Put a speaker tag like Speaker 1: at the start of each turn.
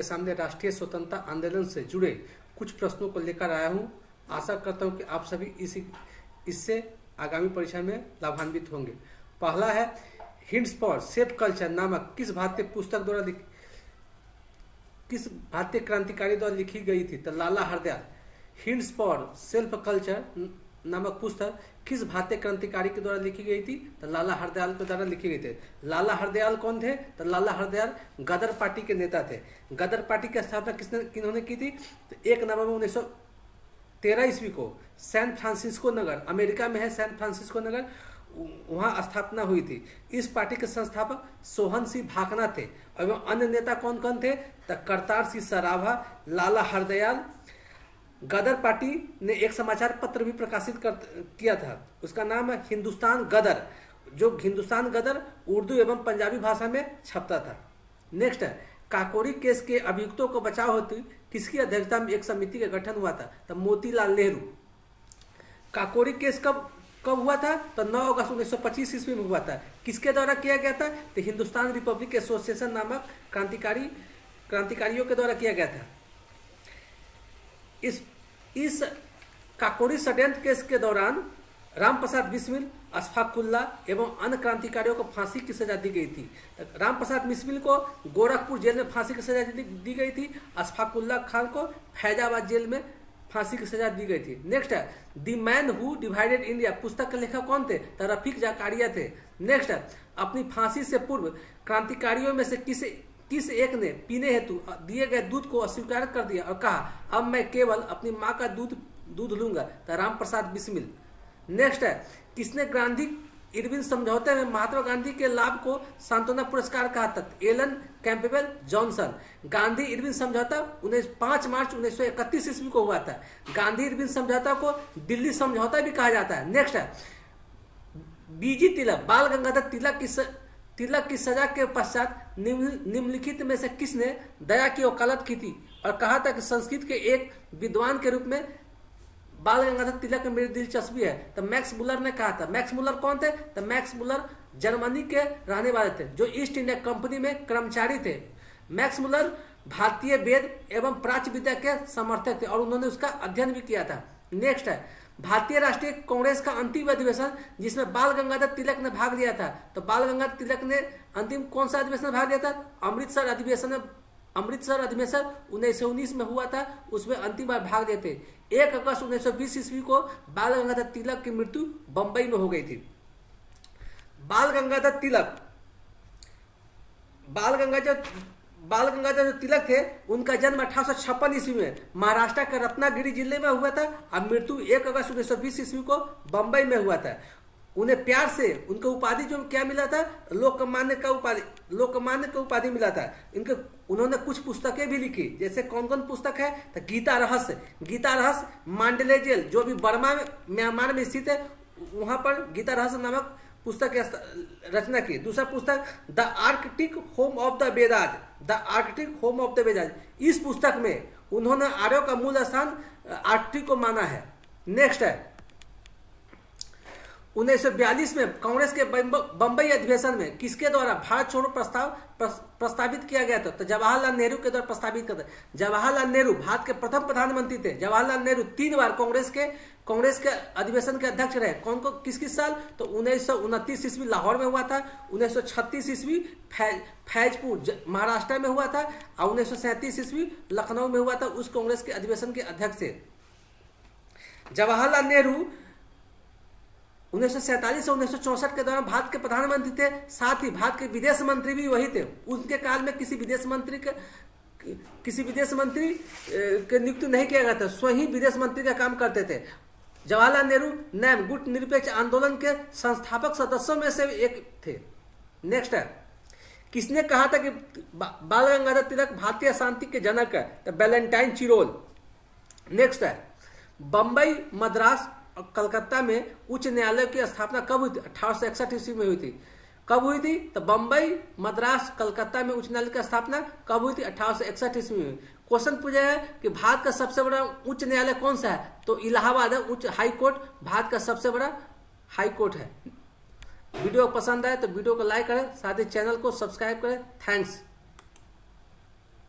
Speaker 1: के सामने राष्ट्रीय स्वतंत्रता आंदोलन से जुड़े कुछ प्रश्नों को लेकर आया हूं। आशा करता हूं कि आप सभी इससे आगामी परीक्षा में लाभान्वित होंगे। पहला है, हिंट्स फॉर सेफ कल्चर नामक किस भारतीय पुस्तक द्वारा किस भारतीय क्रांतिकारी द्वारा लिखी गई थी? तो Lala Hardayal. Hints for self culture नामक पुस्तक किस भारतीय क्रांतिकारी के द्वारा लिखी गई थी? तो लाला हरदयाल के द्वारा लिखी गई थी। लाला हरदयाल कौन थे? तो लाला हरदयाल गदर पार्टी के नेता थे। गदर पार्टी की स्थापना किन्होंने की थी? तो 1 नवंबर 1913 ईस्वी को सैन फ्रांसिस्को नगर, अमेरिका में है सैन फ्रांसिस्को नगर, वहां स्थापना हुई थी। इस पार्टी के संस्थापक सोहन सिंह भाकना थे और अन्य नेता कौन कौन थे? तो करतार सिंह सराभा, लाला हरदयाल। गदर पार्टी ने एक समाचार पत्र भी प्रकाशित किया था, उसका नाम है हिंदुस्तान गदर, जो हिंदुस्तान गदर उर्दू एवं पंजाबी भाषा में छपता था। नेक्स्ट है, काकोरी केस के अभियुक्तों को बचाव हेतु किसकी अध्यक्षता में एक समिति का गठन हुआ था? तो मोतीलाल नेहरू। काकोरी केस कब हुआ था? तो 9 अगस्त 1925 ईस्वी में हुआ था। किसके द्वारा किया गया था? तो हिंदुस्तान रिपब्लिक एसोसिएशन नामक क्रांतिकारियों के द्वारा किया गया था। इस काकोरी षड्यंत्र केस के दौरान रामप्रसाद बिस्मिल, अशफाकुल्ला एवं अन्य क्रांतिकारियों को फांसी की सजा दी गई थी। रामप्रसाद बिस्मिल को गोरखपुर जेल में फांसी की सजा दी गई थी। अशफाकुल्ला खान को फैजाबाद जेल में फांसी की सजा दी गई थी। नेक्स्ट है, the man who divided India पुस्तक के लेखक कौन थे? तो रफीक जाकारिया थे। नेक्स्ट है, अपनी फांसी से पूर्व क्रांतिकारियों में से किस एक ने पीने हेतु दिए गए दूध को अस्वीकार कर दिया और कहा, अब मैं केवल अपनी माँ का दूध लूंगा? तो रामप्रसाद बिस्मिल। नेक्स्ट है, किसने गांधी इरविन समझौते में महात्मा गांधी के लाभ को सांत्वना पुरस्कार कहा था? Alan Campbell Johnson. Gandhi Irwin समझौता 5 मार्च 1931 ईस्वी को हुआ था। गांधी इरविन समझौता को दिल्ली समझौता भी कहा जाता है। नेक्स्ट है, बीजी तिलक, बाल गंगाधर तिलक की सजा के पश्चात निम्नलिखित में से किसने दया की वकालत की थी और कहा था कि संस्कृत के एक विद्वान के रूप में बाल गंगाधर तिलक में मेरी दिलचस्पी है? तो मैक्स मुलर ने कहा था। मैक्स मुलर कौन थे? तो मैक्स मुलर जर्मनी के रहने वाले थे, जो ईस्ट इंडिया कंपनी में कर्मचारी थे। मैक्स मुलर भारतीय वेद एवं प्राच्य विद्या के समर्थक थे और उन्होंने उसका अध्ययन भी किया था। नेक्स्ट है, भारतीय राष्ट्रीय कांग्रेस का अंतिम अधिवेशन जिसमें बाल गंगाधर तिलक ने भाग लिया था, तो बाल गंगाधर तिलक ने अंतिम कौन सा अधिवेशन में भाग लिया था? अमृतसर अधिवेशन 1919 में हुआ था, उसमें अंतिम बार भाग लिए थे। 1 अगस्त 1920 ईस्वी को बाल गंगाधर तिलक की मृत्यु बंबई में हो गई थी। बाल गंगाधर जो तिलक थे, उनका जन्म 1856 ईस्वी में महाराष्ट्र के रत्नागिरी जिले में हुआ था और मृत्यु 1 अगस्त 1920 ईस्वी को बंबई में हुआ था। उन्हें प्यार से उनका उपाधि जो क्या मिला था? लोकमान्य का उपाधि मिला था। उन्होंने कुछ पुस्तकें भी लिखी, जैसे कौन कौन पुस्तक है? तो गीता रहस्य मांडले जेल, जो भी बर्मा में म्यांमार में स्थित है, वहां पर गीता रहस्य नामक पुस्तक रचना की। दूसरा पुस्तक the Arctic home of the Vedas. इस पुस्तक में उन्होंने आर्यों का मूल स्थान आर्कटिक को माना है। नेक्स्ट है, 1942 में कांग्रेस के बंबई अधिवेशन में किसके द्वारा भारत छोड़ो प्रस्तावित किया गया था? तो जवाहरलाल नेहरू के द्वारा प्रस्तावित किया था। जवाहरलाल नेहरू भारत के प्रथम प्रधानमंत्री थे। जवाहरलाल नेहरू 3 बार कांग्रेस के अधिवेशन के अध्यक्ष रहे। किस साल? तो 1929 ईस्वी लाहौर में हुआ था, 1936 ईस्वी फैजपुर महाराष्ट्र में हुआ था और 1937 ईस्वी लखनऊ में हुआ था। उस कांग्रेस के अधिवेशन के अध्यक्ष थे जवाहरलाल नेहरू। 1947 से 1964 के दौरान भारत के प्रधानमंत्री थे, साथ ही भारत के विदेश मंत्री भी वही थे। उनके काल में किसी विदेश मंत्री के नियुक्ति नहीं किया गया था, स्वयं विदेश मंत्री का काम करते थे। जवाहरलाल नेहरू नैम गुट निरपेक्ष आंदोलन के संस्थापक सदस्यों में से एक थे। नेक्स्ट है, किसने कहा था कि बाल गंगाधर तिलक भारतीय शांति के जनक है? तो वैलेंटाइन चिरोल। नेक्स्ट है, बंबई, मद्रास और कलकत्ता में उच्च न्यायालय की स्थापना कब हुई थी? 1861 ईस्वी में हुई थी। कब हुई थी? तो बंबई, मद्रास, कलकत्ता में उच्च न्यायालय की स्थापना कब हुई थी? 1861 ईस्वी में। क्वेश्चन पूछा है कि भारत का सबसे बड़ा उच्च न्यायालय कौन सा है? तो इलाहाबाद है उच्च हाई कोर्ट, भारत का सबसे बड़ा हाई कोर्ट है। वीडियो पसंद आए तो वीडियो को लाइक करें, साथ ही चैनल को सब्सक्राइब करें। थैंक्स।